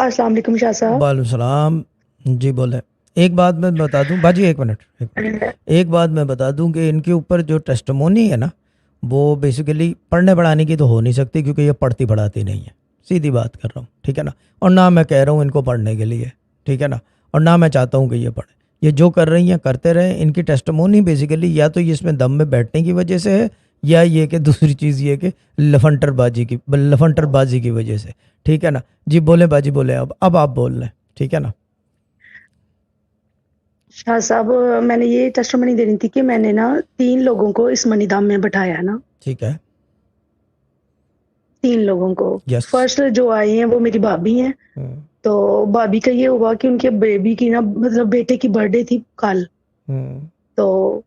अस्सलाम वालेकुम शाह साहब। वालेकुम सलाम। जी बोले। एक बात मैं बता दूं बाजी, एक मिनट एक मिनट। एक बात मैं बता दूं कि इनके ऊपर जो टेस्टमोनी है ना, वो बेसिकली पढ़ने पढ़ाने की तो हो नहीं सकती, क्योंकि ये पढ़ती पढ़ाती नहीं है। सीधी बात कर रहा हूँ, ठीक है ना। और ना मैं कह रहा हूँ इनको पढ़ने के लिए, ठीक है ना। और ना मैं चाहता हूँ कि ये पढ़े। ये जो कर रही हैं करते रहे। इनकी टेस्टमोनी बेसिकली या तो ये इसमें दम में बैठने की वजह से है, या ये कि दूसरी चीज़ ये कि लफंटरबाजी की वजह से, ठीक है ना। जी बोले बाजी, बोले। अब आप बोल रहे हैं, ठीक है ना। शाह साहब, मैंने ये टेस्टिमनी देनी थी कि मैंने ना 3 लोगों को इस मनीधाम में बिठाया ना, ठीक है। 3 लोगों को। यस। फर्स्ट जो आई हैं वो मेरी भाभी हैं। हम्म। तो भाभी का ये हुआ कि उनके बेबी की ना मतलब बेटे की बर्थडे थी कल। हम्म। तो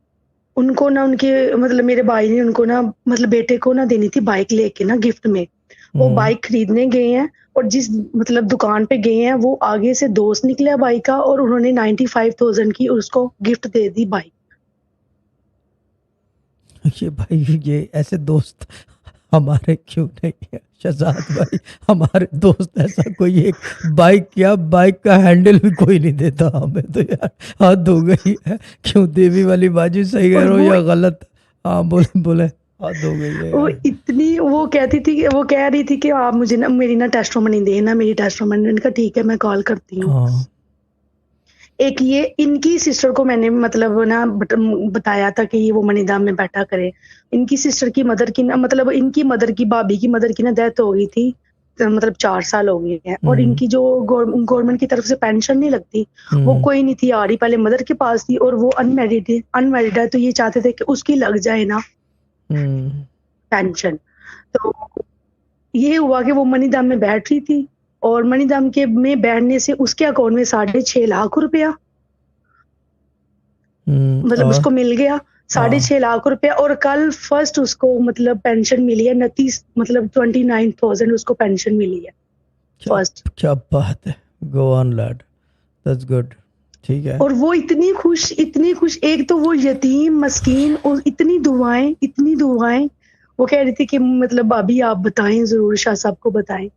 उनको ना उनके मतलब मेरे भाई ने उनको ना मतलब बेटे को ना देनी थी बाइक लेके ना गिफ्ट में। वो हम्म। बाइक खरीदने गए हैं और जिस मतलब दुकान पे गए हैं वो आगे से दोस्त निकला बाइक का और उन्होंने 95,000 की उसको गिफ्ट दे दी बाइक। ये भाई, ये ऐसे दोस्त हमारे क्यों नहीं है शहजाद भाई। हमारे दोस्त ऐसा कोई एक बाइक, या बाइक का हैंडल भी कोई नहीं देता हमें तो यार। हद हो गई है। क्यों देवी वाली बाजी, सही कह और रहे हो वो या गलत? हाँ बोले बोले। हद हो गई है वो यार। इतनी वो कहती थी कि वो कह रही थी कि आप मुझे ना मेरी ना टेस्टोमनी देना, मेरी टेस्टोमनी। मैंने कहा ठीक है मैं कॉल करती हूँ। हाँ। एक ये इनकी सिस्टर को मैंने मतलब ना बताया था कि ये वो मनीधाम में बैठा करे। इनकी सिस्टर की मदर की ना मतलब इनकी मदर की भाभी की मदर की ना डेथ हो गई थी। मतलब 4 साल हो गए हैं और हम्म। इनकी जो गवर्नमेंट की तरफ से पेंशन नहीं लगती, वो हम्म। कोई नहीं थी आ रही। पहले मदर के पास थी और वो अनमैरिड है, तो ये चाहते थे कि उसकी लग जाए ना हम्म। पेंशन। तो ये हुआ कि वो मनीधाम में बैठ रही थी और मनीधाम के में बैठने से उसके अकाउंट में 6.5 लाख रुपया मतलब और उसको मिल गया। साढ़े हाँ। 6 लाख रुपया। और कल फर्स्ट उसको मतलब पेंशन मिली है 29 मतलब 29,000 उसको पेंशन मिली है क्या फर्स्ट। क्या बात है। Go on lad, that's good. ठीक है। और वो इतनी खुश। एक तो वो यतीम मस्कीन और इतनी दुआएं। वो कह रही थी कि मतलब भाभी आप बताएं, जरूर शाह साहब को बताएं।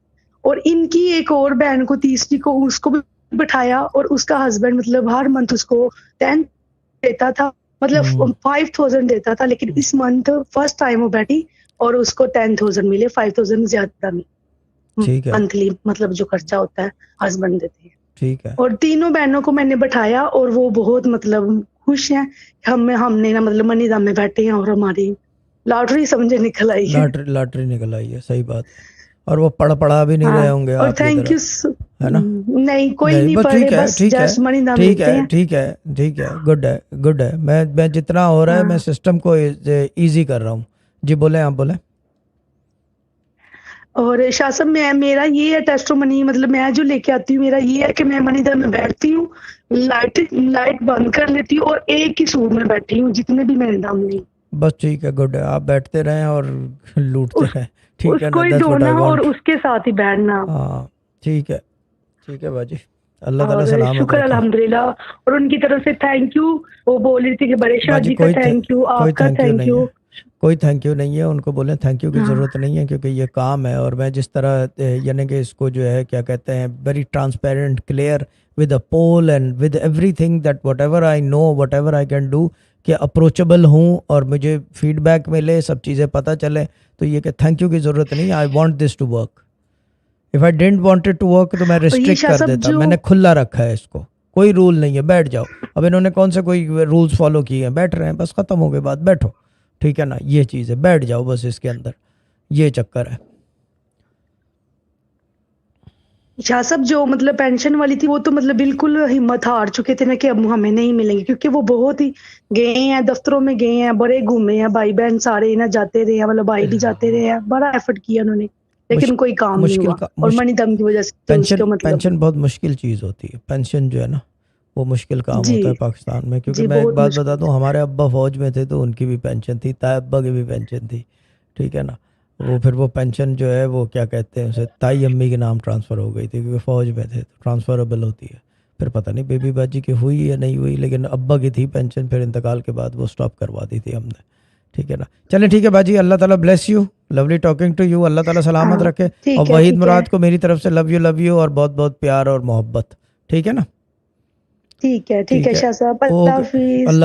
और इनकी एक और बहन को तीसरी को उसको भी बिठाया और उसका हस्बैंड मतलब हर मंथ उसको 10 देता था, मतलब हम्म। 5,000 देता था। लेकिन इस मंथ फर्स्ट टाइम वो बैठी और उसको 10,000 मिले, 5,000 ज्यादा ठीक है। मंथली मतलब जो खर्चा होता है हस्बैंड देते हैं। ठीक है। और तीनों बहनों को मैंने बैठाया और वो बहुत मतलब खुश हैं। हमने ना मतलब मनीधाम में बैठे हैं और हमारी लॉटरी समझे निकल आई है। लॉटरी लॉटरी निकल आई है, सही बात है। और वो पढ़ पढ़ा भी नहीं रहे हाँ। होंगे और आपकी थैंक तरह, यू। है ना। नहीं कोई नहीं नहीं बस पढ़े, ठीक है, बस ठीक है। जस्ट मनीधाम ठीक देते है, हैं। ठीक है। ठीक है, गुड है, गुड है। मैं जितना हो रहा है मैं हाँ। सिस्टम को इजी कर रहा हूँ। जी बोले, आप बोले। और शासन में मेरा ये है टेस्टोमनी मतलब मैं जो लेके आती हूँ मेरा ये है कि मैं मनीधर में बैठती हूँ, लाइट लाइट बंद कर लेती हूँ और एक ही सूट में बैठी हूँ जितने भी मैंने दाम लिए। बस ठीक है, गुड है। आप बैठते रहें और लूटते उस रहें, ठीक है ना। उसको ही दैट्स व्हाट आई ढोना और वांट। उसके साथ ही बैठना। हाँ। ठीक है। ठीक है बाजी। अल्लाह ताला और सलामत शुक्र रखे। अल्हम्दुलिल्लाह। और उनकी तरफ से थैंक यू। वो बोल रही थी कि बड़े शाह बाजी जी का थैंक यू, कोई आपका थैंक यू थैंक नहीं यू। है। कोई थैंक यू नहीं है। उनको बोले थैंक यू की हाँ। ज़रूरत नहीं है, क्योंकि ये काम है। और मैं जिस तरह यानी कि इसको जो है क्या कहते हैं, very transparent, clear, with a poll and with everything, that whatever I know, whatever I can do, कि अप्रोचेबल हूँ और मुझे फीडबैक मिले, सब चीज़ें पता चले। तो ये कि थैंक यू की ज़रूरत नहीं है। I want this to work. If I don't want it to work तो मैं और ये रिस्ट्रिक्ट शाह कर साहब देता। जो मैंने खुला रखा है इसको। कोई रूल नहीं है, बैठ जाओ। अब इन्होंने कौन से कोई रूल्स फॉलो किए हैं? बैठ रहे हैं, बस खत्म हो गई बात, बैठो। ठीक है ना, ये चीज़ है, बैठ जाओ बस इसके अंदर। ये चक्कर है। शाह साहब जो मतलब पेंशन वाली थी वो तो मतलब बिल्कुल हिम्मत हार चुके थे ना कि अब हमें नहीं मिलेंगे, क्योंकि वो बहुत ही गए हैं दफ्तरों में, गए हैं बड़े घूमे हैं, भाई बहन सारे ना जाते रहे हैं, मतलब भाई भी जाते रहे हैं, बड़ा एफर्ट किया उन्होंने मुश, लेकिन कोई काम नहीं मुश्किल हुआ। का और मुश्क मनी दम की वजह से पेंशन उसके मतलब। पेंशन बहुत मुश्किल चीज़ होती है। पेंशन जो है ना, वो मुश्किल काम जी। होता है पाकिस्तान में। क्योंकि जी मैं एक बहुत बात बता मुश्किल। दूं, हमारे अब्बा फौज में थे तो उनकी भी पेंशन थी, ताए अब्बा की भी पेंशन थी, ठीक है ना। वो फिर वो पेंशन जो है वो क्या कहते हैं उसे, ताई अम्मी के नाम ट्रांसफ़र हो गई थी, क्योंकि फ़ौज में थे तो ट्रांसफ़रेबल होती है। फिर पता नहीं बेबी बाजी की हुई या नहीं हुई, लेकिन अब्बा की थी पेंशन, फिर इंतकाल के बाद वो स्टॉप करवा दी थी हमने, ठीक है ना। चलें ठीक है बाजी, अल्लाह ताला bless you, lovely talking to you, अल्लाह ताला सलामत हाँ रखे। ठीक और है वहीद ठीक है मुराद को मेरी तरफ से लव यू और बहुत बहुत प्यार और मोहब्बत, ठीक है ना। ठीक है ठीक है, शाह साहब, अल्लाह ओके, हाफिज। अल्लाह